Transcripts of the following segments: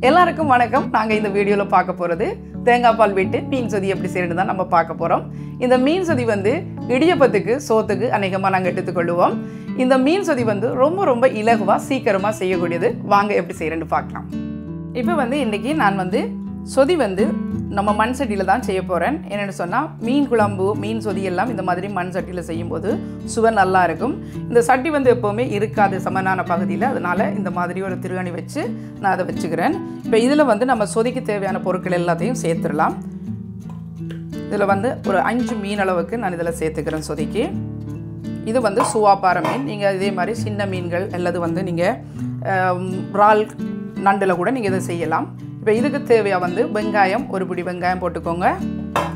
எல்லாருக்கும் வணக்கம். நாங்கள் இந்த வீடியோவில் பார்க்க போகிறது தேங்காய் பால் விட்டு மீன் சொதி எப்படி செய்யறது தான் நம்ம பார்க்க போகிறோம். இந்த மீன் சொதி வந்து இடியப்பத்துக்கு சோத்துக்கு அநேகமாக நாங்கள் எடுத்துக்கொள்வோம். இந்த மீன் சொதி வந்து ரொம்ப இலகுவாக சீக்கிரமாக செய்யக்கூடியது. வாங்க எப்படி செய்யறேன்னு பார்க்கலாம். இப்போ வந்து இன்றைக்கி நான் வந்து சொதி வந்து நம்ம மண் சட்டியில் தான் செய்ய போகிறேன். என்னென்னு சொன்னால் மீன் குழம்பு மீன் சொதி எல்லாம் இந்த மாதிரி மண் சட்டியில் செய்யும்போது சுவை நல்லா இருக்கும். இந்த சட்டி வந்து எப்போவுமே இருக்காது சமனான பகுதியில், அதனால் இந்த மாதிரி ஒரு திருகணி வச்சு நான் அதை வச்சுக்கிறேன். இப்போ இதில் வந்து நம்ம சொதிக்கு தேவையான பொருட்கள் எல்லாத்தையும் சேர்த்துடலாம். இதில் வந்து ஒரு 5 மீன் அளவுக்கு நான் இதில் சேர்த்துக்கிறேன் சொதிக்கு. இது வந்து சுவாப்பார மீன். நீங்கள் இதே மாதிரி சின்ன மீன்கள் அல்லது வந்து நீங்கள் இறால் நண்டில் கூட நீங்கள் இதை செய்யலாம். இப்போ இதுக்கு தேவையாக வந்து வெங்காயம், ஒரு பிடி வெங்காயம் போட்டுக்கோங்க.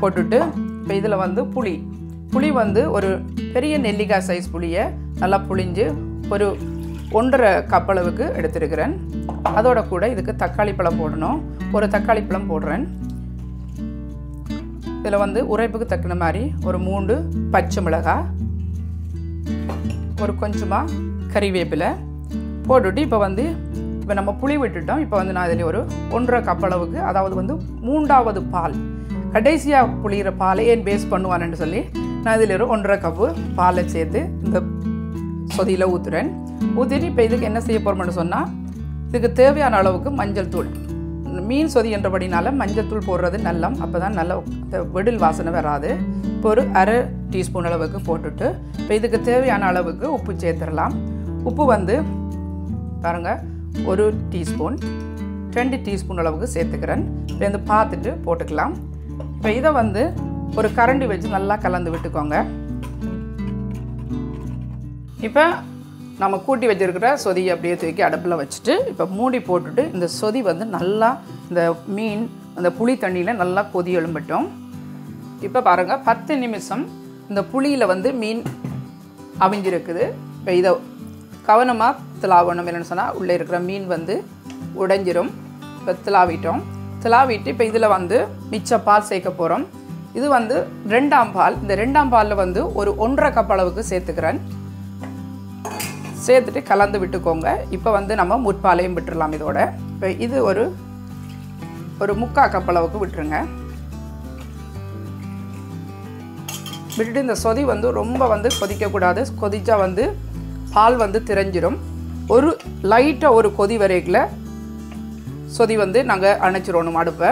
போட்டுட்டு இப்போ இதில் வந்து புளி வந்து ஒரு பெரிய நெல்லிக்காய் சைஸ் புளியை நல்லா புளிஞ்சு ஒரு 1.5 கப் அளவுக்கு எடுத்துருக்கிறேன். அதோட கூட இதுக்கு தக்காளி பழம் போடணும். ஒரு தக்காளி பழம் போடுறேன். இதில் வந்து உரைப்புக்கு தக்கின மாதிரி ஒரு 3 பச்சை மிளகாய், ஒரு கொஞ்சமாக கறிவேப்பிலை போட்டுட்டு இப்போ நம்ம புளி விட்டுட்டோம். இப்போ வந்து நான் இதில் ஒரு 1.5 கப் அளவுக்கு, அதாவது வந்து 3வது பால், கடைசியாக புளிகிற பாலை ஏன் பேஸ் பண்ணுவான்னு சொல்லி நான் இதில் ஒரு 1.5 கப்பு பாலை சேர்த்து இந்த சொதியில் ஊற்றுறேன். ஊற்றிட்டு இப்போ இதுக்கு என்ன செய்ய போகிறோம்னு சொன்னால், இதுக்கு தேவையான அளவுக்கு மஞ்சள் தூள். மீன் சொதி என்றபடினால மஞ்சள் தூள் போடுறது நல்லம், அப்போ தான் நல்ல வெடில் வாசனை வராது. இப்போ ஒரு 1/2 டீஸ்பூன் அளவுக்கு போட்டுட்டு இப்போ இதுக்கு தேவையான அளவுக்கு உப்பு சேர்த்துடலாம். உப்பு வந்து பாருங்கள், 1 டீஸ்பூன் 2 டீஸ்பூன் அளவுக்கு சேர்த்துக்கிறேன். இப்போ வந்து பார்த்துட்டு போட்டுக்கலாம். இப்போ இதை வந்து ஒரு கரண்டி வச்சு நல்லா கலந்து விட்டுக்கோங்க. இப்போ நம்ம கூட்டி வச்சுருக்கிற சொதியை அப்படியே தூக்கி அடுப்பில் வச்சுட்டு இப்போ மூடி போட்டுட்டு இந்த சொதி வந்து நல்லா இந்த மீன் அந்த புளி தண்ணியில் நல்லா கொதி எழும்பட்டும். இப்போ பாருங்கள், 10 நிமிஷம் இந்த புளியில் வந்து மீன் அவிஞ்சிருக்குது. இப்போ இதை கவனமாக திலாவணும். என்னென்னு சொன்னால் உள்ளே இருக்கிற மீன் வந்து உடைஞ்சிரும். இப்போ திலாவிட்டு இப்போ இதில் வந்து மிச்ச பால் சேர்க்க போகிறோம். இது வந்து 2ஆம் பால். இந்த 2ஆம் பாலில் வந்து ஒரு 1.5 கப் அளவுக்கு சேர்த்துக்கிறேன். சேர்த்துட்டு கலந்து விட்டுக்கோங்க. இப்போ வந்து நம்ம முற்பாலையும் விட்டுடலாம் இதோட. இப்போ இது ஒரு 3/4 கப் அளவுக்கு விட்டுருங்க. விட்டுட்டு இந்த சொதி வந்து ரொம்ப வந்து கொதிக்கக்கூடாது. கொதிச்சா வந்து பால் வந்து திரைஞ்சிரும். ஒரு லைட்டாக ஒரு கொதி வரைக்குள்ள சொதி வந்து நாங்கள் அணைச்சிடணும் அடுப்பை.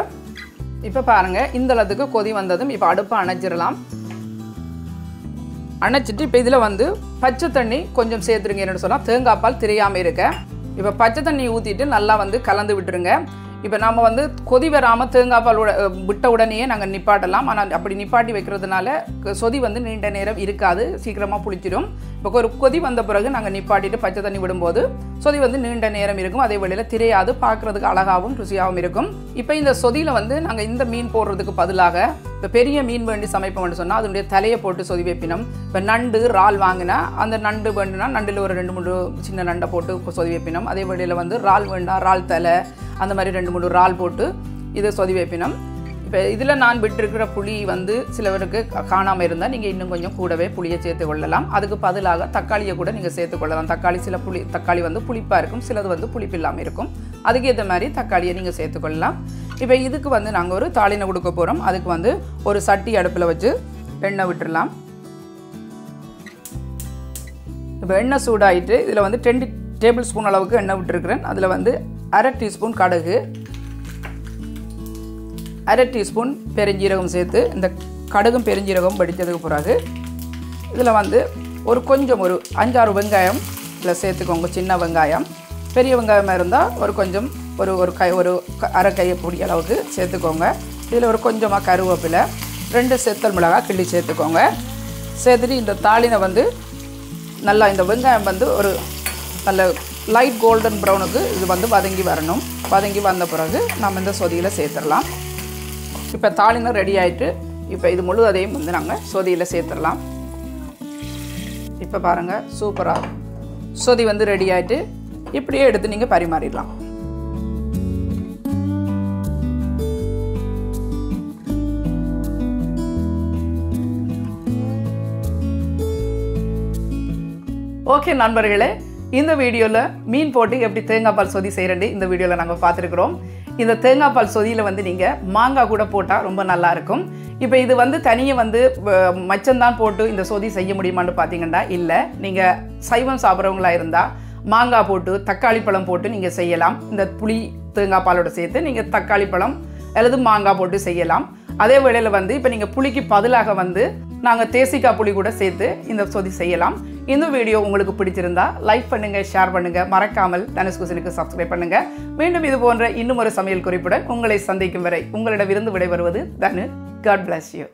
இப்போ பாருங்கள், இந்த அளவுக்கு கொதி வந்ததும் இப்போ அடுப்பை அணைச்சிடலாம். அணைச்சிட்டு இப்போ இதில் வந்து பச்சை தண்ணி கொஞ்சம் சேர்த்துருங்க. என்னென்னு சொன்னால் தேங்காய் பால் திரையாமல் இருக்க. இப்போ பச்சை தண்ணி ஊற்றிட்டு நல்லா வந்து கலந்து விட்டுருங்க. இப்போ நம்ம வந்து கொதி வராமல் தேங்காய் பால் விட்ட உடனேயே நாங்கள் நிப்பாட்டலாம். ஆனால் அப்படி நிப்பாட்டி வைக்கிறதுனால சொதி வந்து நீண்ட நேரம் இருக்காது, சீக்கிரமாக புளிச்சிடும். இப்போ ஒரு கொதி வந்த பிறகு நாங்கள் நிப்பாட்டிட்டு பச்சை தண்ணி விடும்போது சொதி வந்து நீண்ட நேரம் இருக்கும். அதே வேளையில் திரையாது, பார்க்குறதுக்கு அழகாகவும் ருசியாகவும் இருக்கும். இப்போ இந்த சொதியில் வந்து நாங்கள் இந்த மீன் போடுறதுக்கு பதிலாக இப்போ பெரிய மீன் வேண்டி சமைப்போம்னு சொன்னால் அதனுடைய தலையை போட்டு சொதி வைப்பினோம். இப்போ நண்டு இறால் வாங்கினா அந்த நண்டு வேண்டுனா நண்டில் ஒரு 2-3 சின்ன நண்டை போட்டு சொதி வைப்பினோம். அதே வேளையில் வந்து இறால் வேண்டாம், இறால் தலை அந்த மாதிரி 2-3 இறால் போட்டு இதை சொதி வைப்பினோம். இப்போ இதில் நான் விட்டுருக்கிற புளி வந்து சிலவருக்கு காணாமல் இருந்தால் நீங்கள் இன்னும் கொஞ்சம் கூடவே புளியை சேர்த்து கொள்ளலாம். அதுக்கு பதிலாக தக்காளியை கூட நீங்கள் சேர்த்துக்கொள்ளலாம். தக்காளி வந்து புளிப்பாக இருக்கும், சிலது வந்து புளிப்பு இல்லாமல் இருக்கும். அதுக்கேற்ற மாதிரி தக்காளியை நீங்கள் சேர்த்துக்கொள்ளலாம். இப்போ இதுக்கு வந்து நாங்கள் ஒரு தாளினை கொடுக்க போகிறோம். அதுக்கு வந்து ஒரு சட்டி அடுப்பில் வச்சு எண்ணெய் விட்டுடலாம். இப்போ எண்ணெய் சூடாகிட்டு இதில் வந்து 2 டேபிள் ஸ்பூன் அளவுக்கு எண்ணெய் விட்டுருக்கிறேன். அதில் வந்து 1/2 டீஸ்பூன் கடுகு, 1/2 டீஸ்பூன் பெருஞ்சீரகம் சேர்த்து இந்த கடுகும் பெருஞ்சீரகம் வெடித்ததுக்கு பிறகு இதில் வந்து ஒரு 5-6 வெங்காயம் இதில் சேர்த்துக்கோங்க. சின்ன வெங்காயம், பெரிய வெங்காயமாக இருந்தால் ஒரு 1/2 கைப்பிடி அளவுக்கு சேர்த்துக்கோங்க. இதில் ஒரு கொஞ்சமாக கருவேப்பிலை, 2 செத்தல் மிளகாய் கிள்ளி சேர்த்துக்கோங்க. சேர்த்துட்டு இந்த தாளினை வந்து நல்லா இந்த வெங்காயம் வந்து ஒரு நல்ல லைட் கோல்டன் ப்ரௌனுக்கு இது வந்து வதங்கி வரணும். வதங்கி வந்த பிறகு நம்ம இந்த சொதியில் சேர்த்துடலாம். இப்போ தாளினை ரெடி ஆகிட்டு இப்போ இது முழுவதையும் வந்து நாங்கள் சொதியில் சேர்த்துடலாம். இப்போ பாருங்கள், சூப்பராக சொதி வந்து ரெடி ஆகிட்டு இப்படியே எடுத்து நீங்கள் பரிமாறிடலாம். ஓகே நண்பர்களே, இந்த வீடியோவில் மீன் போட்டு எப்படி தேங்காய் பால் சொதி செய்கிறேன்னு இந்த வீடியோவில் நாங்கள் பார்த்துருக்குறோம். இந்த தேங்காய் பால் சொதியில் வந்து நீங்கள் மாங்காய் கூட போட்டால் ரொம்ப நல்லாயிருக்கும். இப்போ இது வந்து தனியாக வந்து மச்சந்தான் போட்டு இந்த சொதி செய்ய முடியுமான்னு பார்த்தீங்கன்னா இல்லை. நீங்கள் சைவம் சாப்பிட்றவங்களா இருந்தால் மாங்காய் போட்டு தக்காளி பழம் போட்டு நீங்கள் செய்யலாம். இந்த புளி தேங்காய் பாலோட சேர்த்து நீங்கள் தக்காளி பழம் அல்லது மாங்காய் போட்டு செய்யலாம். அதே வேளையில் வந்து இப்போ நீங்கள் புளிக்கு பதிலாக வந்து நாங்கள் தேசிக்காய் புளி கூட சேர்த்து இந்த சொதி செய்யலாம். இந்த வீடியோ உங்களுக்கு பிடிச்சிருந்தா லைக் பண்ணுங்கள், ஷேர் பண்ணுங்கள், மறக்காமல் தனுஷ் குசினுக்கு சப்ஸ்கிரைப் பண்ணுங்கள். மீண்டும் இது போன்ற இன்னும் ஒரு சமையல் குறிப்புடன் உங்களை சந்திக்கும் வரை உங்களிடமிருந்து விடைபெறுவது தனு. God bless you.